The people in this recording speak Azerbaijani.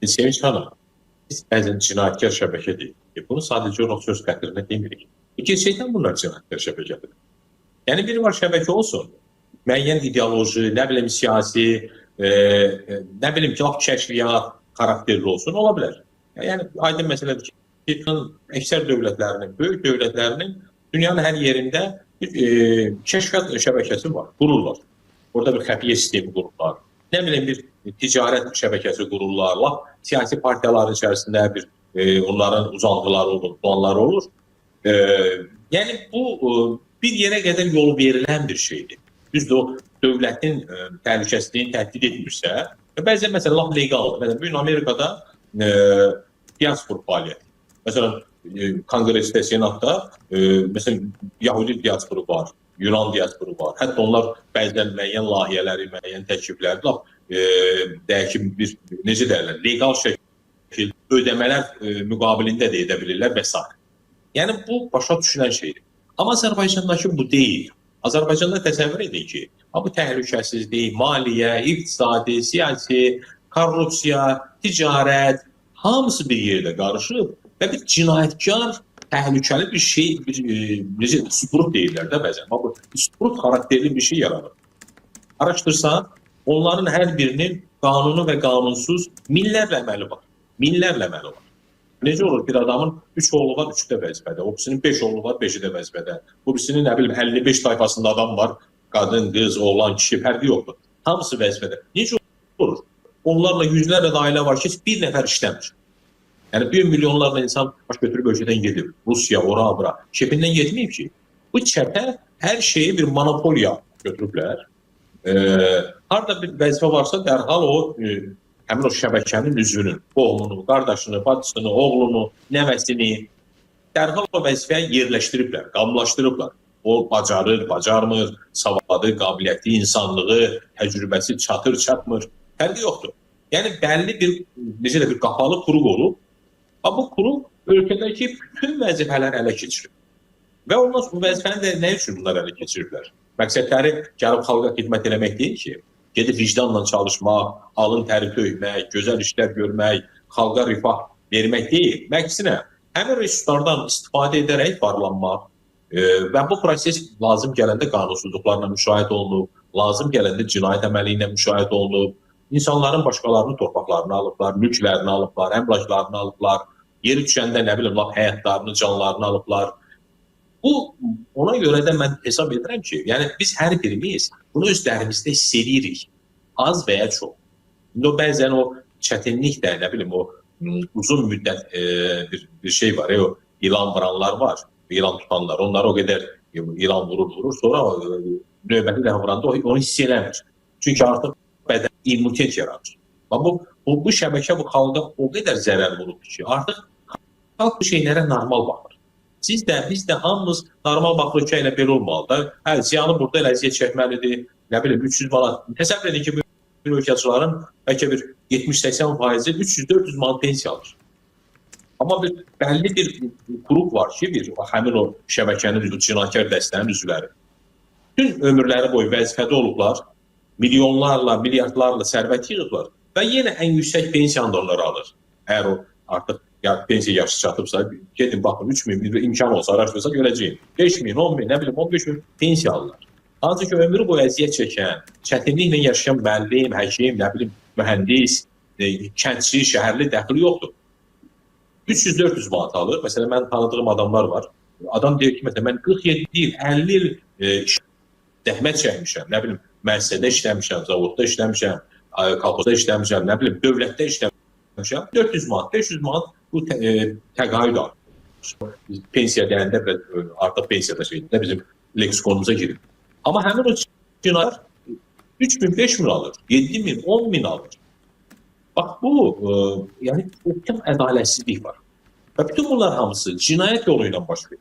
Sevinç Hanım, biz bəzən cinayətkar şəbəkə deyirik. Bunu sadəcə olaraq söz qətirinə demirik. Gerçəkdən bunlar cinayətkar şəbəkədir. Yəni biri var şəbəkə olsun, müəyyən ideoloji, nə bilim siyasi, nə bilim ki, kəşfiyyat xarakterli olsun, ola bilər. Yəni aydın məsələdir ki, əksər dövlətlərinin, böyük dövlətlərinin dünyanın hər yerində bir kəşfiyyat şəbəkəsi var, qururlar. Orada bir xəfiyyə sistemi qururlar. Nə bilim bir ticarət şəbəkəsi qururlar. Lap siyasi partiyaların içərisində bir onların uzantıları olur, planları olur. Yəni bu bir yerə qədər yol verilən bir şeydir. Düzdür, o dövlətin təhlükəsizliyini təhdid etmirsə, bəzən məsələn lap legaldır. Məsələn, bugün Amerikada diaspor fəaliyyəti. Məsələn, Konqresdə, Senatda məsələn Yahudi diasporu var, Yunan diasporu var. Hətta onlar bəzən müəyyən layihələri, müəyyən təklifləri lap deyək bir necə deyirlər, legal şəkildə ödəmələr müqabilində də edə bilirlər və s. Yəni bu başa düşülən şeydir. Amma Azərbaycandakı bu deyil. Azərbaycanda təsəvvür edin ki, bu təhlükəsizlik, maliyyə, iqtisadi, siyasi, korrupsiya, ticarət hamısı bir yerdə qarışıb və bir cinayətkar, təhlükəli bir şey, necə sprut deyirlər də bəzən. Bu sprut xarakterli bir şey yaradır. Araşdırsan, onların hər birinin qanunu və qanunsuz minlərlə əməli var. Minlərlə əməli var. Necə olur? Bir adamın 3 oğlu var, 3-ü də vəzifədə. O birisinin 5 oğlu var, 5-i də vəzifədə. Bu birisinin nə bilim 55 tayfasında adam var. Qadın, qız, oğlan, kişi fərqi yoxdur. Hamısı vəzifədə. Necə olur? Onlarla yüzlərlə də ailə var ki, bir nəfər işləmir. Yəni bir milyonlarla insan baş götürüb ölkədən gedib. Rusiya, ora, bura. Şefindən yetməyib ki. Bu çəpə hər şeyi bir monopoliya götürüblər. Harada bir vəzifə varsa dərhal o həmin o şəbəkənin üzvünün, qohumunu, qardaşını, bacısını, oğlunu, nəvəsini dərhal o vəzifəyə yerləşdiriblər, qamlaşdırıblar. O bacarır, bacarmır, savadı, qabiliyyəti, insanlığı, təcrübəsi çatır, çatmır. Fərqi yoxdur. Yəni bəlli bir, necə də bir qapalı quruq olub. Bu quruq ölkədəki bütün vəzifələri ələ keçirib. Və ondan sonra bu vəzifəni də nə üçün bunlar ələ keçiriblər? Məqsədləri gəlib xalqa xidmət eləmək deyil ki, gedib vicdanla çalışmaq, alın təri tökmək, gözəl işlər görmək, xalqa rifah vermək deyil. Əksinə, həmin resurslardan istifadə edərək varlanmaq və bu proses lazım gələndə qanunsuzluqlarla müşahidə olunub, lazım gələndə cinayət əməli ilə müşahidə olunub, insanların başqalarının torpaqlarını alıblar, mülklərini alıblar, əmlaklarını alıblar, yeri düşəndə nə bilim, həyatlarını, canlarını alıblar. Bu, ona görə də mən hesab edirəm ki, yəni biz hər birimiz bunu özlərimizdə hiss edirik, az və ya çox. İndi bəzən o çətinlik də, nə bilim, o uzun müddət bir şey var, o ilan vuranlar var, ilan tutanlar, onlar o qədər ilan vurur, sonra növbəti dəfə vuranda onu hiss eləmir. Çünki artıq bədən immunitet yaranır. Bu şəbəkə, bu xalqa o qədər zərər vurur ki, artıq xalq bu şeylərə normal baxır. Siz də, biz də hamımız normal baxırıq ki, elə belə olmalıdır. Ziyanı burada elə əziyyət çəkməlidir. Nə bilim, 300 manat. Təsəvvür edin ki, bir ölkəçilərin bəlkə bir 70-80% 300-400 manat pensiya alır. Amma bəlli bir quruq var ki, həmin o şəbəkənin, cinayətkar dəstənin üzvləri. Bütün ömürləri boyu vəzifədə olublar, milyonlarla, milyardlarla sərvət yığıblar və yenə ən yüksək pensiyanı da onlar alır. Əgər o artıq pensiya yaşı çatıbsa, gedin baxın, 3.000 imkan olsa, araşdırsa görəcəyim. 5.000, 10.000, nə bilim, 15.000 pensiya alırlar. Ancaq ki, ömrü boyu əziyyət çəkən, çətinliklə yaşayan müəllim, həkim, nə bilim, mühəndis, kəndçi, şəhərli dəxili yoxdur. 300-400 manat alır. Məsələn, mən tanıdığım adamlar var. Adam deyir ki, məsələn, mən 47 il, 50 il zəhmət çəkmişəm, nə bilim, müəssisədə işləmişəm, zavodda işləmişəm, kolxozda işləmişəm, nə bilim, dövlətdə işləmişəm. 400 manat, 500 manat bu təqaüd alır. Pensiya deyəndə artıq pensiyada şeydir, bizim leksikonumuza girir. Amma həmin o cinayətlər 3.000, 5.000 alır, 7.000, 10.000 alır. Bax bu, yəni, bütün ədalətsizlik var. Və bütün bunlar hamısı cinayət yolu ilə baş verir.